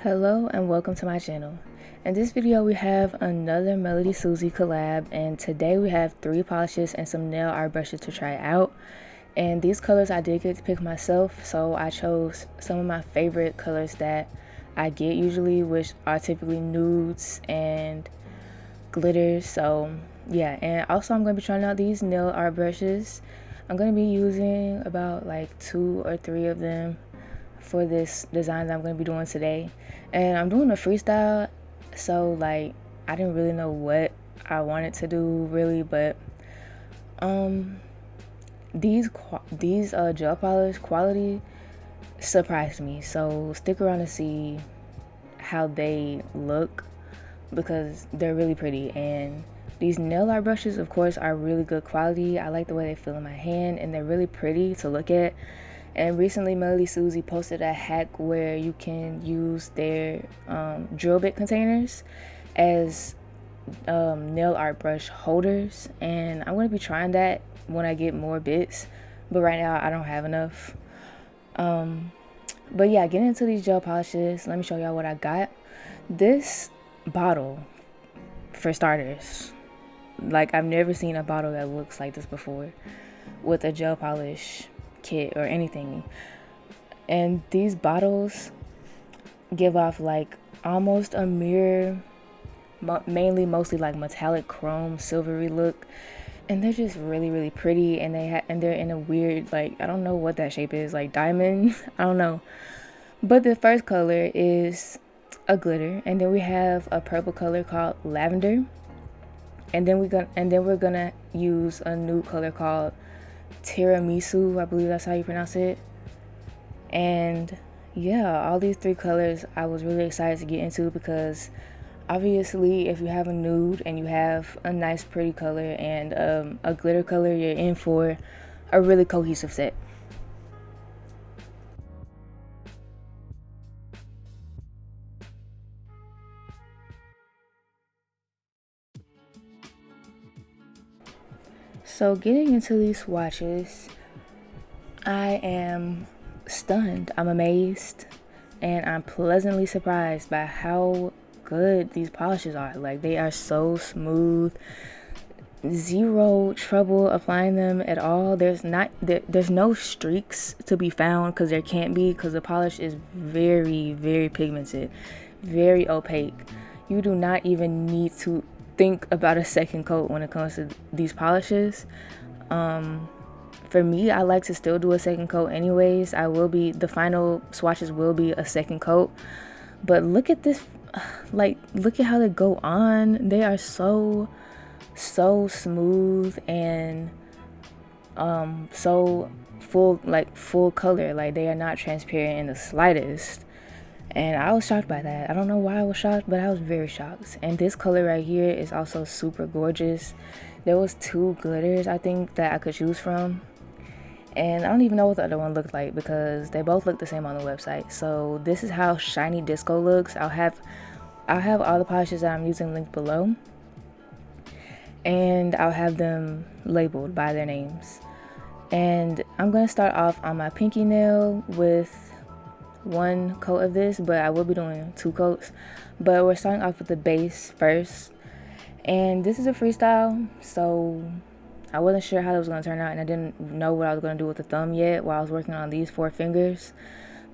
Hello and welcome to my channel. In this video we have another Melody Susie collab, and today we have 3 polishes and some nail art brushes to try out. And these colors I did get to pick myself, so I chose some of my favorite colors that I get usually, which are typically nudes and glitters. So yeah, and also I'm going to be trying out these nail art brushes. I'm going to be using about like 2 or 3 of them for this design that I'm going to be doing today. And I'm doing a freestyle, so like I didn't really know what I wanted to do really, but these gel polish quality surprised me, so stick around to see how they look because they're really pretty. And these nail art brushes, of course, are really good quality. I like the way they feel in my hand, and they're really pretty to look at. And recently Melody Susie posted a hack where you can use their drill bit containers as nail art brush holders, and I'm going to be trying that when I get more bits, but right now I don't have enough. But yeah, getting into these gel polishes, let me show y'all what I got. This bottle, for starters, like I've never seen a bottle that looks like this before with a gel polish kit or anything. And these bottles give off like almost a mirror, mostly like metallic chrome silvery look, and they're just really pretty. And they're in a weird, like, I don't know what that shape is, like diamond. I don't know. But the first color is a glitter, and then we have a purple color called lavender, and then we're gonna use a nude color called tiramisu, I believe that's how you pronounce it. And yeah, all these 3 colors I was really excited to get into because obviously if you have a nude and you have a nice pretty color and a glitter color, you're in for a really cohesive set. So getting into these swatches, I am stunned, I'm amazed, and I'm pleasantly surprised by how good these polishes are. Like, they are so smooth, zero trouble applying them at all. There's no streaks to be found, because there can't be, because the polish is very pigmented, very opaque. You do not even need to think about a second coat when it comes to these polishes. For me, I like to still do a second coat anyways. The final swatches will be a second coat, but look at this, like, look at how they go on. They are so smooth and so full color. Like, they are not transparent in the slightest. And I was shocked by that. I don't know why I was shocked, but I was very shocked. And this color right here is also super gorgeous. There was 2 glitters, I think, that I could choose from. And I don't even know what the other one looked like because they both look the same on the website. So this is how Shiny Disco looks. I'll have all the polishes that I'm using linked below. And I'll have them labeled by their names. And I'm going to start off on my pinky nail with 1 coat of this, but I will be doing 2 coats. But we're starting off with the base first, and this is a freestyle, so I wasn't sure how it was going to turn out, and I didn't know what I was going to do with the thumb yet while I was working on these 4 fingers.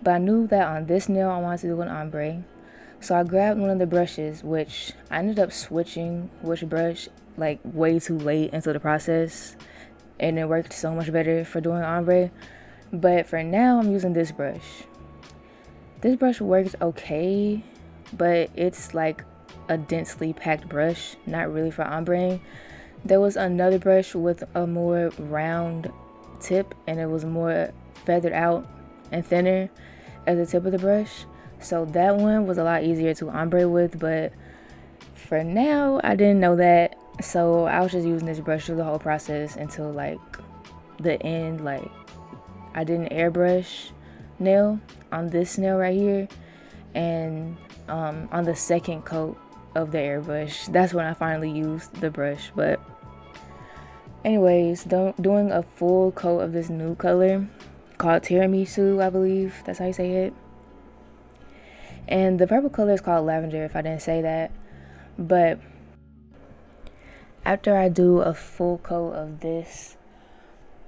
But I knew that on this nail I wanted to do an ombre, so I grabbed one of the brushes, which I ended up switching which brush like way too late into the process, and it worked so much better for doing ombre. But for now I'm using this brush. This brush works okay, but it's like a densely packed brush, not really for ombre. There was another brush with a more round tip, and it was more feathered out and thinner at the tip of the brush. So that one was a lot easier to ombre with, but for now, I didn't know that. So I was just using this brush through the whole process until like the end. Like, I did an airbrush nail on this nail right here, and on the second coat of the airbrush, that's when I finally used the brush. But anyways, doing a full coat of this new color called tiramisu, I believe that's how you say it. And the purple color is called lavender, if I didn't say that. But after I do a full coat of this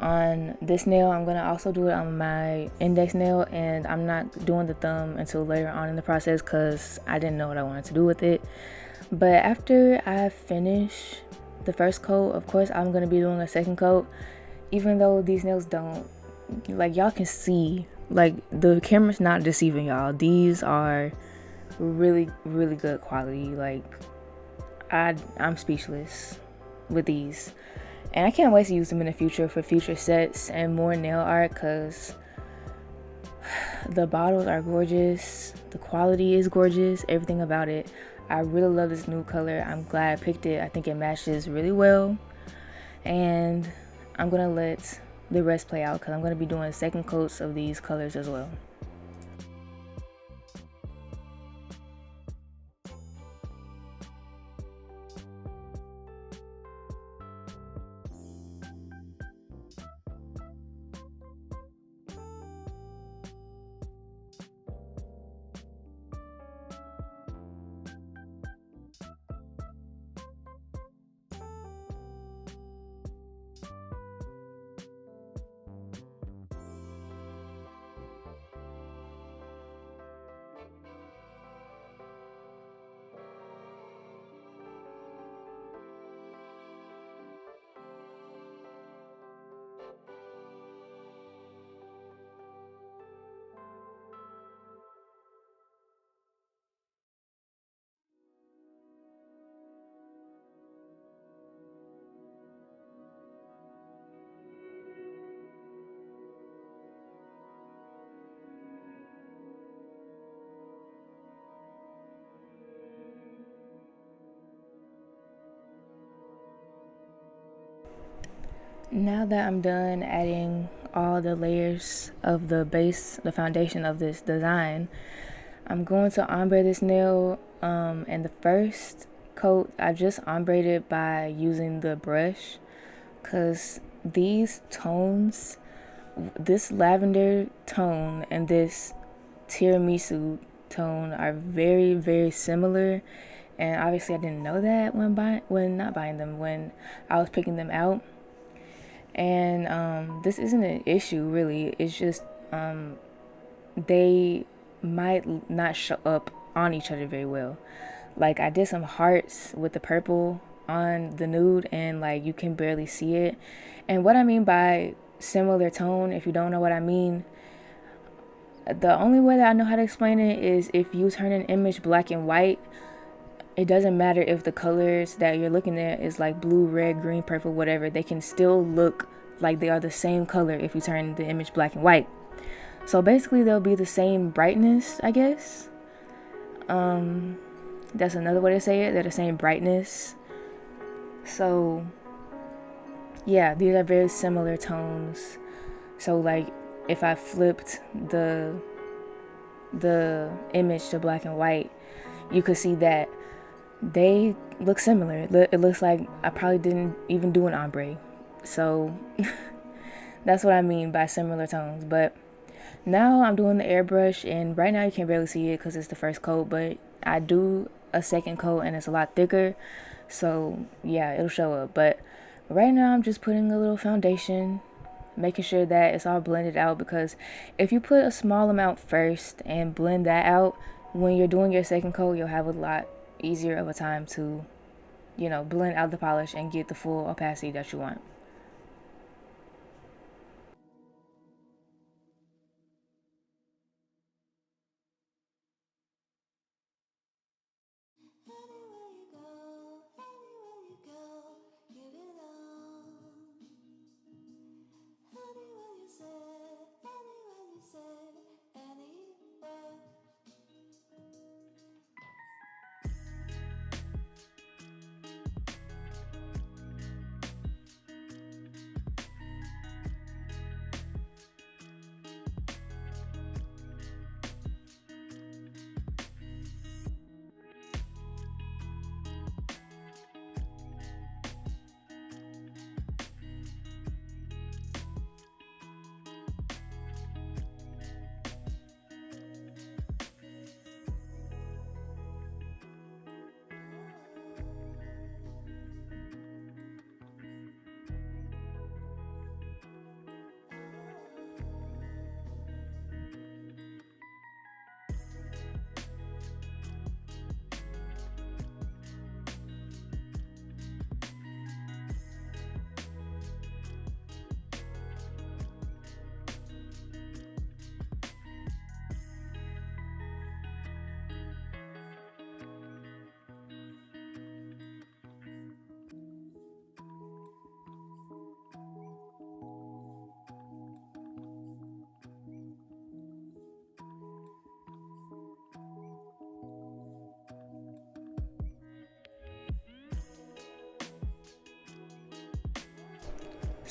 on this nail, I'm going to also do it on my index nail, and I'm not doing the thumb until later on in the process because I didn't know what I wanted to do with it. But after I finish the first coat, of course I'm going to be doing a second coat, even though these nails don't, like, y'all can see, like, the camera's not deceiving y'all. These are really, really good quality. Like, I'm speechless with these, and I can't wait to use them in the future for future sets and more nail art, because the bottles are gorgeous, the quality is gorgeous, everything about it. I really love this nude color. I'm glad I picked it. I think it matches really well, and I'm gonna let the rest play out because I'm gonna be doing second coats of these colors as well. Now that I'm done adding all the layers of the base, the foundation of this design, I'm going to ombre this nail, and the first coat I just ombreed it by using the brush, because these tones, this lavender tone and this tiramisu tone, are very, very similar, and obviously I didn't know that when I was picking them out. And this isn't an issue really, it's just they might not show up on each other very well. Like, I did some hearts with the purple on the nude, and like you can barely see it. And what I mean by similar tone, if you don't know what I mean, the only way that I know how to explain it is if you turn an image black and white, it doesn't matter if the colors that you're looking at is like blue, red, green, purple, whatever, they can still look like they are the same color if you turn the image black and white. So basically they'll be the same brightness, I guess. That's another way to say it. They're the same brightness. So yeah, these are very similar tones. So like if I flipped the image to black and white, you could see that they look similar. It looks like I probably didn't even do an ombre. So that's what I mean by similar tones. But now I'm doing the airbrush, and right now you can barely see it because it's the first coat, but I do a second coat and it's a lot thicker, so yeah, it'll show up. But right now I'm just putting a little foundation, making sure that it's all blended out, because if you put a small amount first and blend that out, when you're doing your second coat, you'll have a lot easier of a time to, blend out the polish and get the full opacity that you want.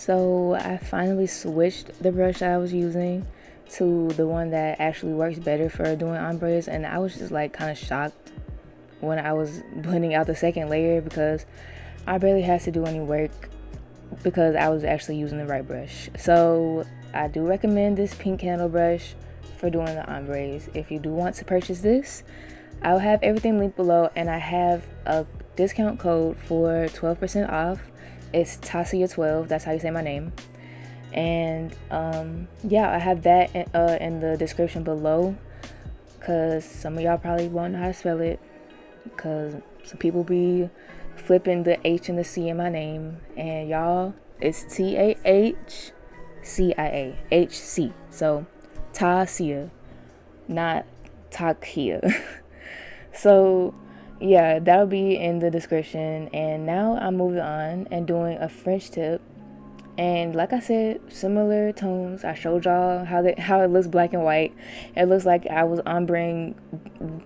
So I finally switched the brush that I was using to the one that actually works better for doing ombres, and I was just like kind of shocked when I was blending out the second layer because I barely had to do any work because I was actually using the right brush. So I do recommend this pink candle brush for doing the ombres. If you do want to purchase this, I'll have everything linked below, and I have a discount code for 12% off. It's Tasia12, that's how you say my name. And yeah, I have that in the description below, because some of y'all probably won't know how to spell it, because some people be flipping the H and the C in my name, and y'all, it's TAHCIA, so Tasia, not Takia. So yeah, that'll be in the description. And now I'm moving on and doing a French tip, and like I said, similar tones. I showed y'all how it looks black and white. It looks like I was ombreing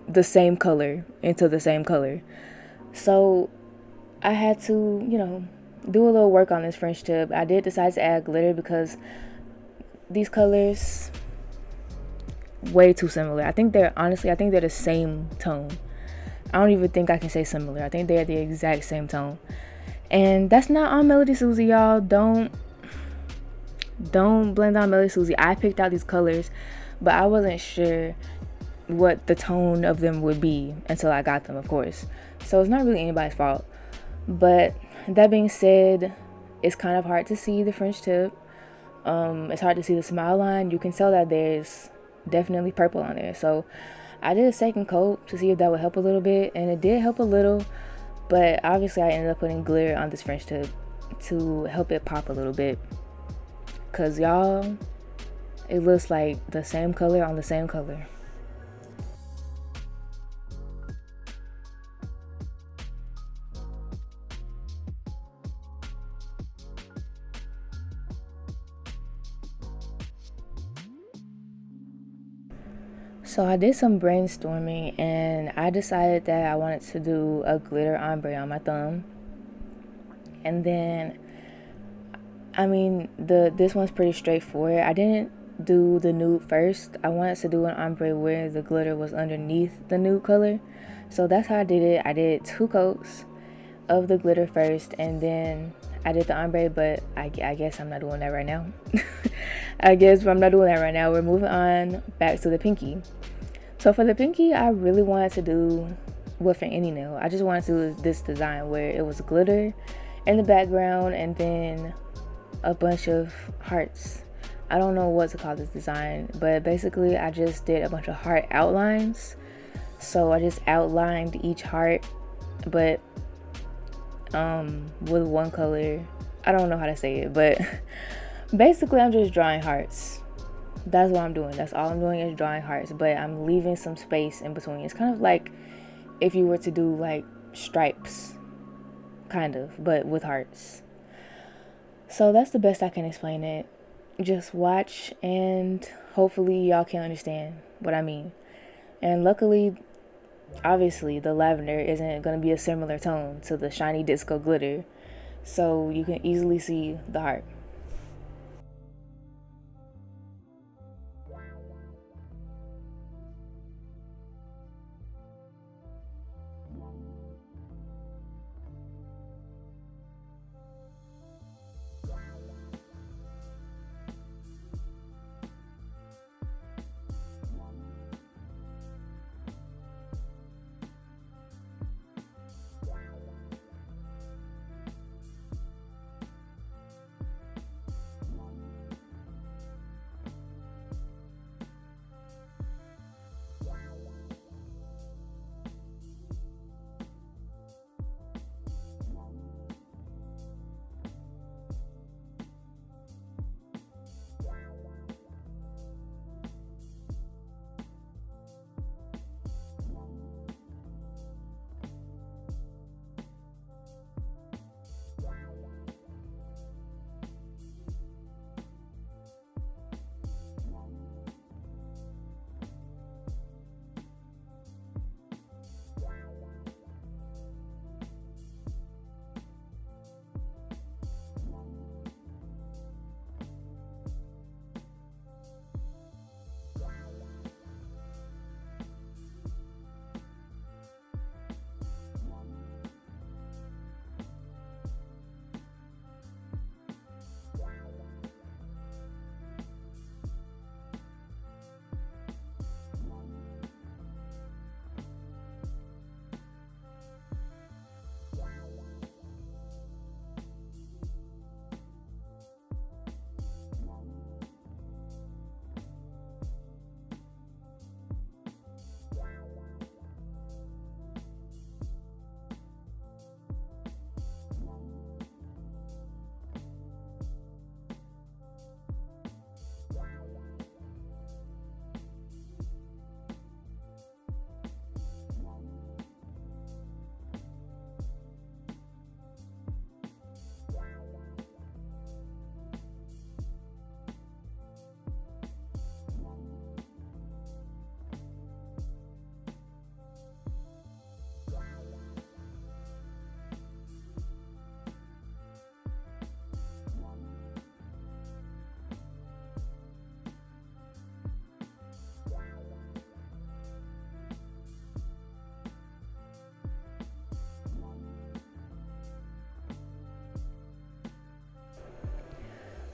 the same color into the same color. So I had to, do a little work on this French tip. I did decide to add glitter because these colors way too similar. I think they're the same tone. I don't even think I can say similar. I think they're the exact same tone. And that's not on Melody Susie, y'all. Don't blend on Melody Susie. I picked out these colors, but I wasn't sure what the tone of them would be until I got them, of course. So it's not really anybody's fault. But that being said, it's kind of hard to see the French tip. It's hard to see the smile line. You can tell that there's definitely purple on there. So I did a second coat to see if that would help a little bit, and it did help a little, but obviously I ended up putting glitter on this French tip to help it pop a little bit, because y'all, it looks like the same color on the same color. So I did some brainstorming, and I decided that I wanted to do a glitter ombre on my thumb. And then, I mean, this one's pretty straightforward. I didn't do the nude first. I wanted to do an ombre where the glitter was underneath the nude color. So that's how I did it. I did 2 coats of the glitter first, and then I did the ombre, but I guess I'm not doing that right now. I guess I'm not doing that right now. We're moving on back to the pinky. So for the pinky, I really wanted to do, well, for any nail, I just wanted to do this design where it was glitter in the background and then a bunch of hearts. I don't know what to call this design, but basically I just did a bunch of heart outlines. So I just outlined each heart, but with one color. I don't know how to say it, but basically I'm just drawing hearts. That's what I'm doing. That's all I'm doing is drawing hearts, but I'm leaving some space in between. It's kind of like if you were to do like stripes, kind of, but with hearts. So that's the best I can explain it. Just watch and hopefully y'all can understand what I mean. And luckily, obviously, the lavender isn't going to be a similar tone to the shiny disco glitter, so you can easily see the heart.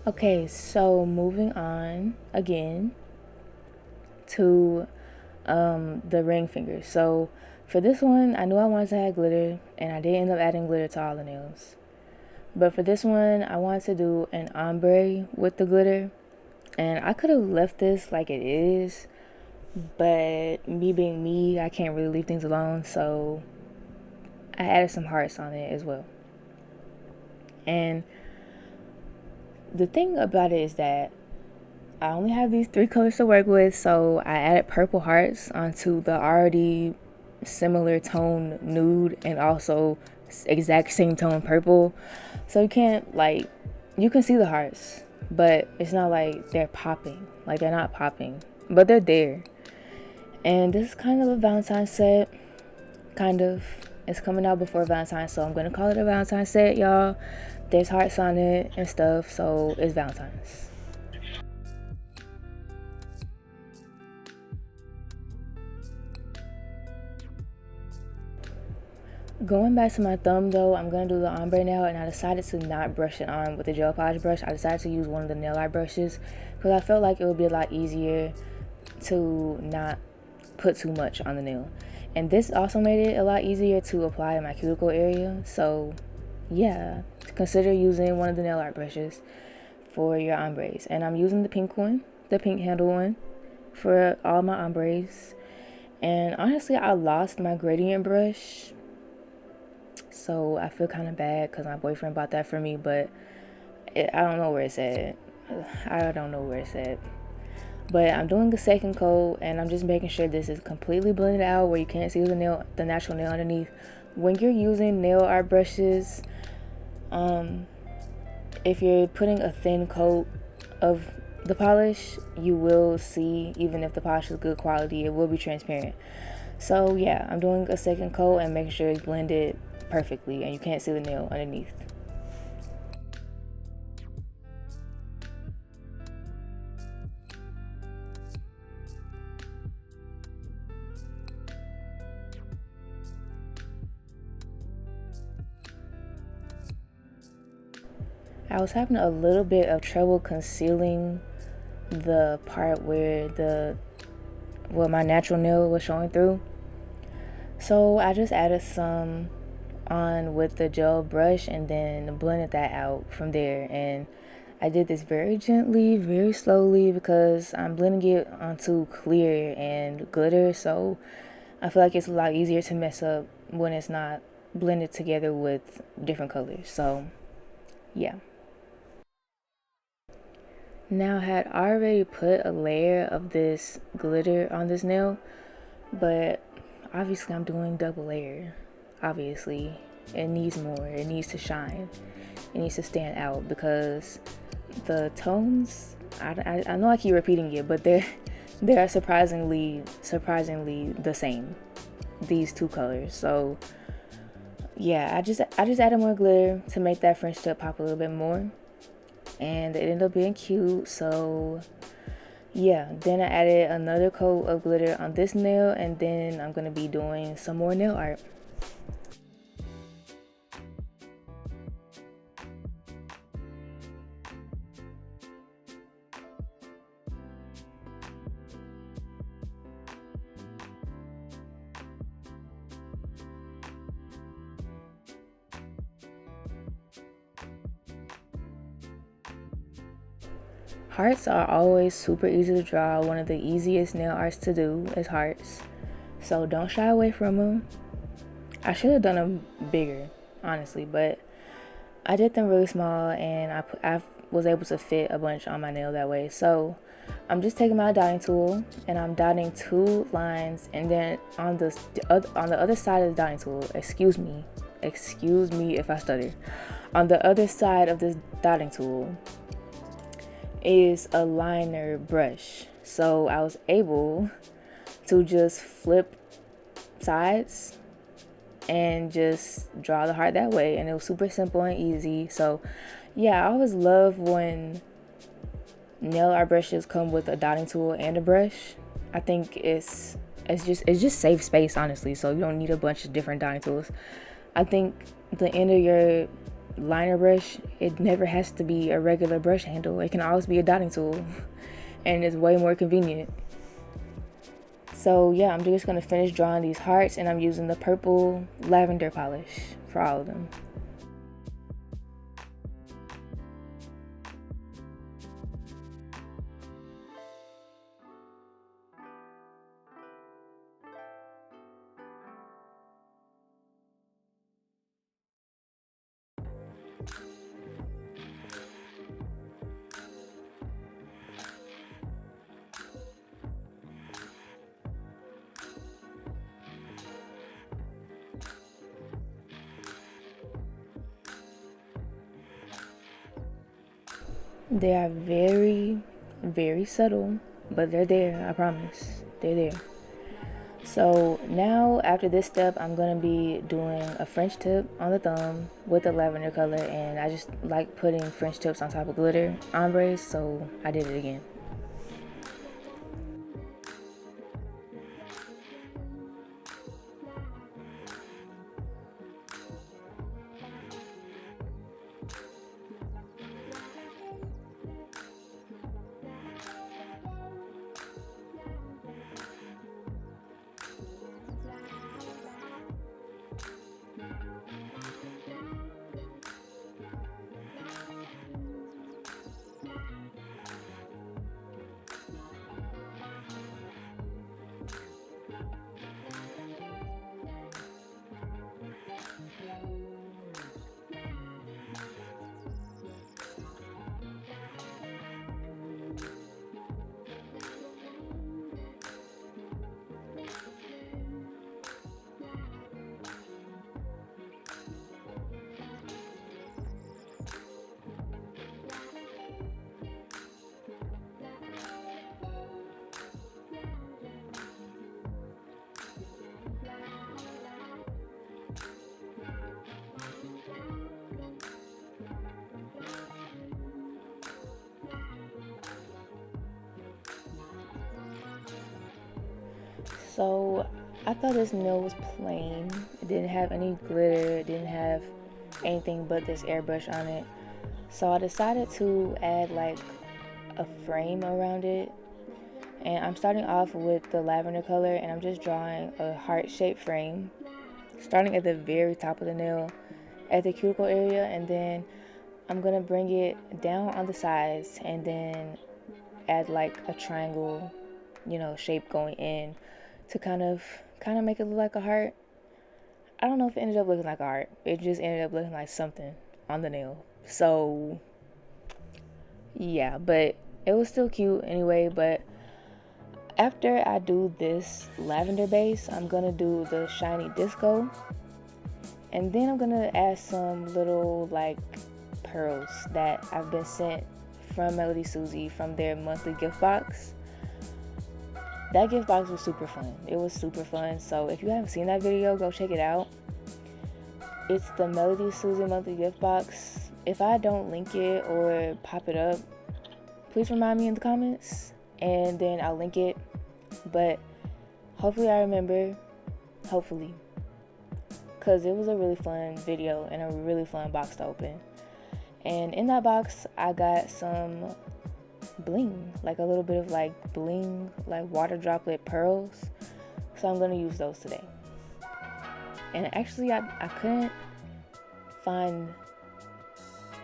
Okay, so moving on again to the ring finger. So for this one, I knew I wanted to add glitter, and I did end up adding glitter to all the nails. But for this one, I wanted to do an ombre with the glitter, and I could have left this like it is, but me being me, I can't really leave things alone, so I added some hearts on it as well. And the thing about it is that I only have these 3 colors to work with, so I added purple hearts onto the already similar tone nude and also exact same tone purple. So you can't like, you can see the hearts, but it's not like they're popping. Like they're not popping, but they're there. And this is kind of a Valentine's set, kind of. It's coming out before Valentine's, so I'm gonna call it a Valentine's set, y'all. There's hearts on it and stuff, so it's Valentine's. Going back to my thumb though, I'm going to do the ombre nail, and I decided to not brush it on with the gel polish brush. I decided to use one of the nail art brushes because I felt like it would be a lot easier to not put too much on the nail. And this also made it a lot easier to apply in my cuticle area. So yeah, consider using one of the nail art brushes for your ombres. And I'm using the pink one, the pink handle one, for all my ombres. And honestly, I lost my gradient brush, so I feel kind of bad because my boyfriend bought that for me, but I don't know where it's at. I don't know where it's at. But I'm doing the second coat, and I'm just making sure this is completely blended out where you can't see the natural nail underneath. When you're using nail art brushes, if you're putting a thin coat of the polish, you will see, even if the polish is good quality, it will be transparent. So yeah, I'm doing a second coat and making sure it's blended perfectly and you can't see the nail underneath. I was having a little bit of trouble concealing the part where my natural nail was showing through. So I just added some on with the gel brush and then blended that out from there. And I did this very gently, very slowly, because I'm blending it onto clear and glitter. So I feel like it's a lot easier to mess up when it's not blended together with different colors. So yeah. Now, I had already put a layer of this glitter on this nail, but obviously I'm doing double layer. Obviously, it needs more. It needs to shine. It needs to stand out because the tones, I know I keep repeating it, but they're surprisingly the same. These 2 colors. So yeah, I just added more glitter to make that French tip pop a little bit more. And it ended up being cute. So yeah, then I added another coat of glitter on this nail, and then I'm gonna be doing some more nail art. Hearts are always super easy to draw. One of the easiest nail arts to do is hearts. So don't shy away from them. I should have done them bigger, honestly, but I did them really small, and I was able to fit a bunch on my nail that way. So I'm just taking my dotting tool and I'm dotting 2 lines, and then on the other side of the dotting tool, excuse me if I stutter, on the other side of this dotting tool is a liner brush. So I was able to just flip sides and just draw the heart that way, and it was super simple and easy. So yeah, I always love when nail art brushes come with a dotting tool and a brush. I think it's just save space, honestly, so you don't need a bunch of different dotting tools. I think the end of your liner brush, it never has to be a regular brush handle. It can always be a dotting tool, and it's way more convenient. So yeah, I'm just gonna finish drawing these hearts, and I'm using the purple lavender polish for all of them. They are very, very subtle, but they're there, I promise. They're there. So now after this step, I'm gonna be doing a French tip on the thumb with the lavender color, and I just like putting French tips on top of glitter ombres, so I did it again. So I thought this nail was plain. It didn't have any glitter. It didn't have anything but this airbrush on it. So I decided to add like a frame around it. And I'm starting off with the lavender color, and I'm just drawing a heart-shaped frame, starting at the very top of the nail at the cuticle area, and then I'm gonna bring it down on the sides and then add like a triangle, shape going in to kind of make it look like a heart. I don't know if it ended up looking like a heart. It just ended up looking like something on the nail. So yeah, but it was still cute anyway. But after I do this lavender base, I'm gonna do the shiny disco, and then I'm gonna add some little like pearls that I've been sent from Melody Susie from their monthly gift box. That gift box was super fun. It was super fun. So if you haven't seen that video, go check it out. It's the Melody Susie monthly gift box. If I don't link it or pop it up, please remind me in the comments, and then I'll link it. But hopefully I remember. Hopefully. Because it was a really fun video and a really fun box to open. And in that box, I got some bling, like a little bit of like bling, like water droplet pearls. So I'm gonna use those today. And actually I couldn't find,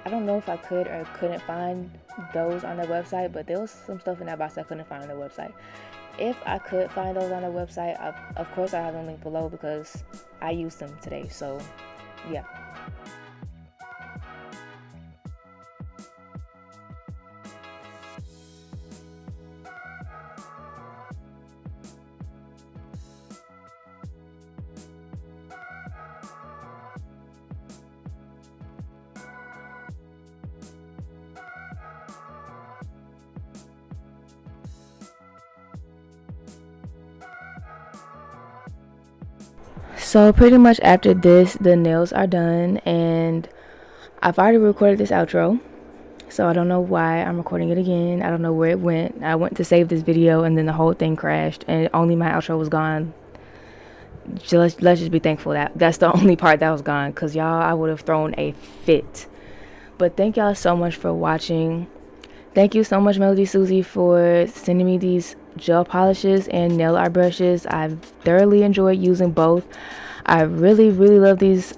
I don't know if I could or couldn't find those on their website, but there was some stuff in that box I couldn't find on their website. If I could find those on their website, of course I have them linked below because I used them today. So yeah. So pretty much after this, the nails are done, and I've already recorded this outro, so I don't know why I'm recording it again. I don't know where it went. I went to save this video and then the whole thing crashed and only my outro was gone. let's just be thankful that that's the only part that was gone, because y'all, I would have thrown a fit. But thank y'all so much for watching. Thank you so much, Melody Susie, for sending me these gel polishes and nail art brushes. I've thoroughly enjoyed using both. I really, really love these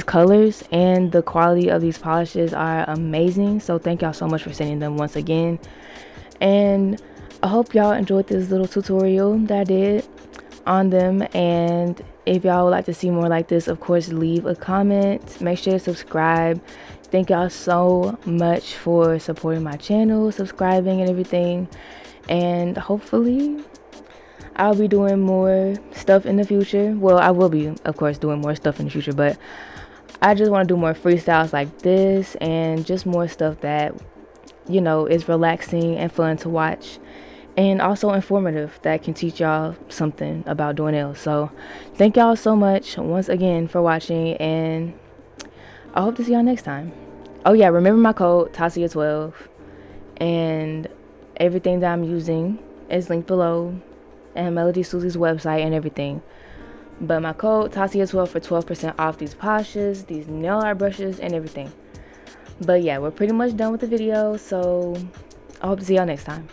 colors, and the quality of these polishes are amazing. So thank y'all so much for sending them once again. And I hope y'all enjoyed this little tutorial that I did on them. And if y'all would like to see more like this, of course, leave a comment. Make sure to subscribe. Thank y'all so much for supporting my channel, subscribing and everything. And hopefully I'll be doing more stuff in the future. Well, I will be, of course, doing more stuff in the future, but I just want to do more freestyles like this, and just more stuff that, you know, is relaxing and fun to watch, and also informative, that can teach y'all something about doing nails. So thank y'all so much once again for watching, and I hope to see y'all next time. Oh yeah, remember my code Tasia12, and everything that I'm using is linked below, and Melody Susie's website and everything. But my code Tasia12 for 12% off these polishes, these nail art brushes, and everything. But yeah, we're pretty much done with the video, so I hope to see y'all next time.